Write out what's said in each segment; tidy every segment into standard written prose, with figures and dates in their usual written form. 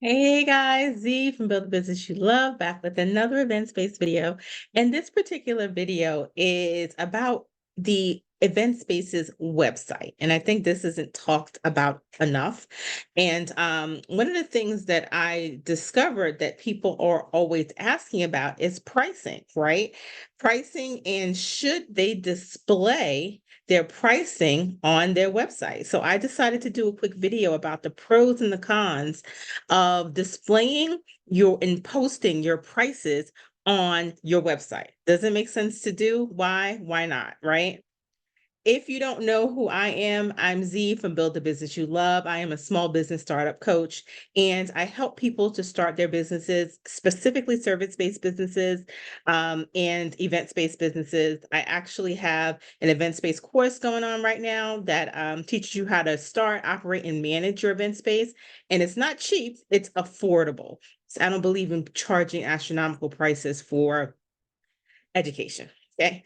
Hey guys, Z from Build the Business You Love back with another event-based video. And this particular video is about the Event Spaces website. And I think this isn't talked about enough. And one of the things that I discovered that people are always asking about is pricing, right? Pricing, and should they display their pricing on their website? So I decided to do a quick video about the pros and the cons of displaying your and posting your prices on your website. Does it make sense to do? Why? Why not? Right? If you don't know who I am, I'm Z from Build the Business You Love. I am a small business startup coach, and I help people to start their businesses, specifically service-based businesses and events-based businesses. I actually have an events-based course going on right now that teaches you how to start, operate, and manage your event space. And it's not cheap, it's affordable. So I don't believe in charging astronomical prices for education. Okay.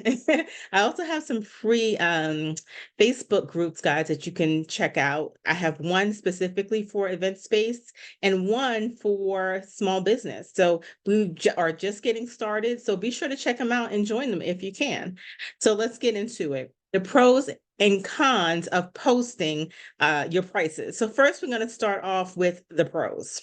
I also have some free Facebook groups, guys, that you can check out. I have one specifically for event space and one for small business. So we are just getting started. So be sure to check them out and join them if you can. So let's get into it. The pros and cons of posting your prices. So first, we're going to start off with the pros.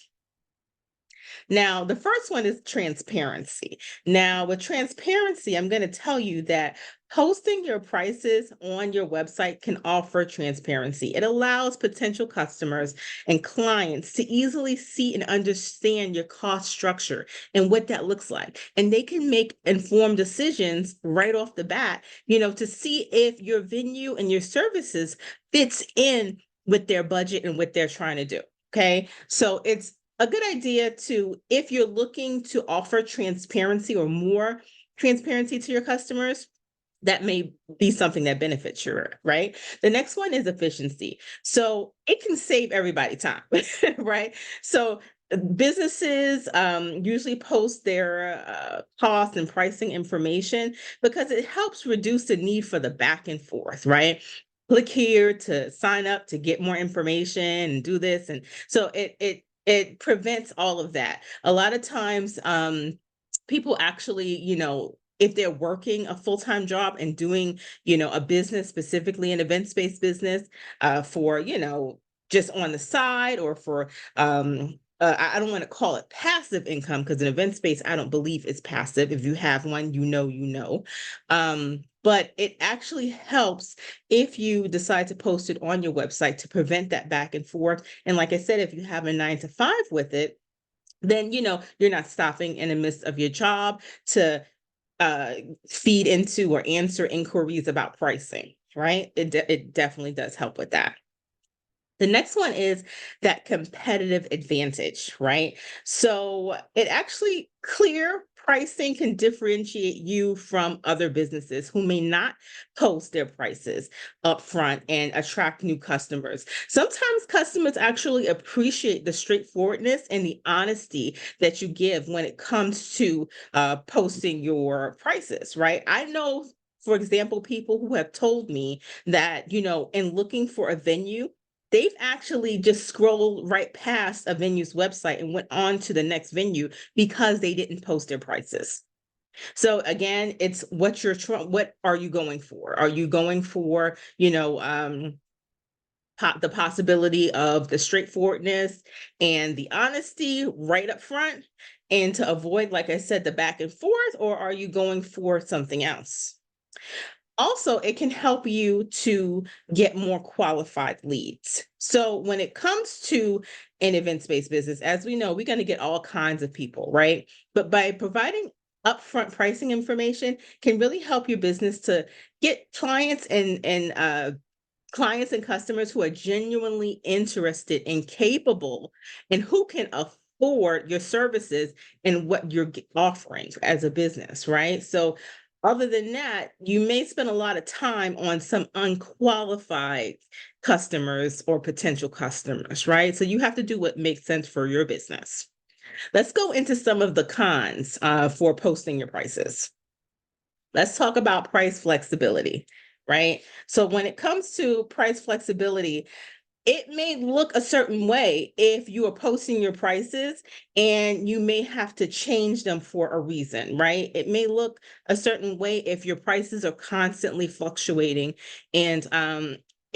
Now, the first one is transparency. Now, with transparency, I'm going to tell you that posting your prices on your website can offer transparency. It allows potential customers and clients to easily see and understand your cost structure and what that looks like. And they can make informed decisions right off the bat, to see if your venue and your services fits in with their budget and what they're trying to do. Okay. So it's a good idea to, if you're looking to offer transparency or more transparency to your customers, that may be something that benefits you, right? The next one is efficiency. So it can save everybody time, right? So businesses usually post their cost and pricing information because it helps reduce the need for the back and forth, right? Click here to sign up to get more information and do this. And so it prevents all of that. A lot of times, people actually, if they're working a full-time job and doing, a business, specifically an events-based business, for, just on the side or for, I don't want to call it passive income because an event space, I don't believe is passive. If you have one, but it actually helps if you decide to post it on your website to prevent that back and forth. And like I said, if you have a 9 to 5 with it, then you're not stopping in the midst of your job to uh, feed into or answer inquiries about pricing, right? It definitely does help with that. The next one is that competitive advantage, right? So it actually, clear pricing can differentiate you from other businesses who may not post their prices up front and attract new customers. Sometimes customers actually appreciate the straightforwardness and the honesty that you give when it comes to posting your prices, right? I know, for example, people who have told me that, in looking for a venue, they've actually just scrolled right past a venue's website and went on to the next venue because they didn't post their prices. So again, it's what are you going for? Are you going for, the possibility of the straightforwardness and the honesty right up front and to avoid, like I said, the back and forth, or are you going for something else? Also, it can help you to get more qualified leads. So when it comes to an events-based business, as we know, we're going to get all kinds of people, right? But by providing upfront pricing information can really help your business to get clients and customers who are genuinely interested and capable and who can afford your services and what you're offering as a business, right? So other than that, you may spend a lot of time on some unqualified customers or potential customers, right? So you have to do what makes sense for your business. Let's go into some of the cons for posting your prices. Let's talk about price flexibility, right? So when it comes to price flexibility, it may look a certain way if you are posting your prices and you may have to change them for a reason, right? It may look a certain way if your prices are constantly fluctuating, and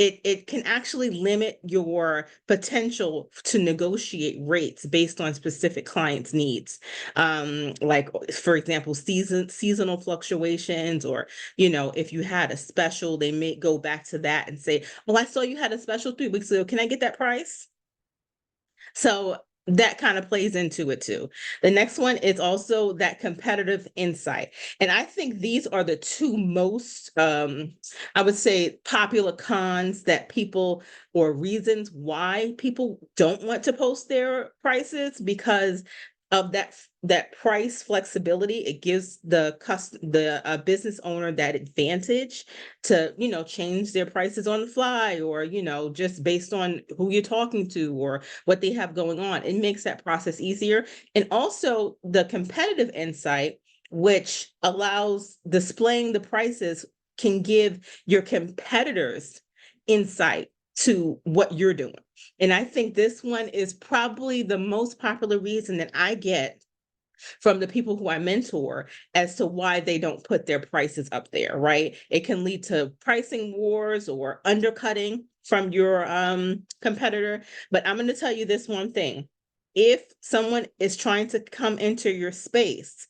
it can actually limit your potential to negotiate rates based on specific clients' needs. Like for example, seasonal fluctuations, or if you had a special, they may go back to that and say, "Oh, I saw you had a special 3 weeks ago. Can I get that price?" So that kind of plays into it too. The next one is also that competitive insight. And I think these are the two most, I would say, popular cons that people, or reasons why people don't want to post their prices, because of that price flexibility. It gives the business owner that advantage to change their prices on the fly, or just based on who you're talking to or what they have going on. It makes that process easier. And also the competitive insight, which allows displaying the prices, can give your competitors insight to what you're doing. And I think this one is probably the most popular reason that I get from the people who I mentor as to why they don't put their prices up there, right? It can lead to pricing wars or undercutting from your competitor. But I'm going to tell you this one thing. If someone is trying to come into your space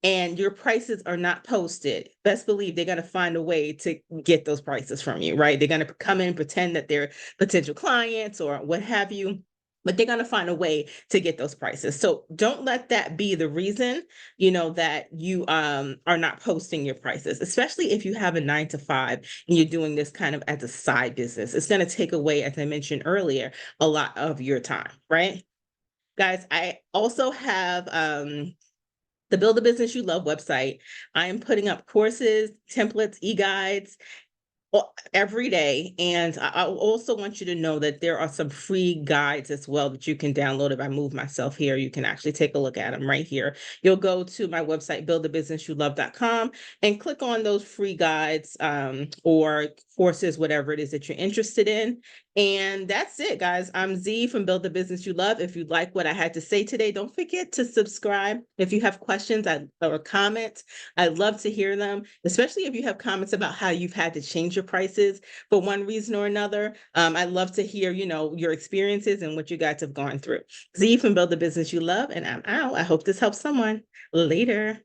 and your prices are not posted, best believe they're going to find a way to get those prices from you, right? They're going to come in, pretend that they're potential clients or what have you, but they're going to find a way to get those prices. So don't let that be the reason, that you are not posting your prices, especially if you have a 9 to 5 and you're doing this kind of as a side business. It's going to take away, as I mentioned earlier, a lot of your time, right? Guys, I also have the Build a Business You Love website. I am putting up courses, templates, e-guides every day. And I also want you to know that there are some free guides as well that you can download. If I move myself here, you can actually take a look at them right here. You'll go to my website, buildabusinessyouLove.com, and click on those free guides or courses, whatever it is that you're interested in. And that's it, guys. I'm Z from Build the Business You Love. If you like what I had to say today, don't forget to subscribe. If you have questions or comments, I'd love to hear them, especially if you have comments about how you've had to change your prices for one reason or another. I'd love to hear, your experiences and what you guys have gone through. Z from Build the Business You Love, and I'm out. I hope this helps someone. Later.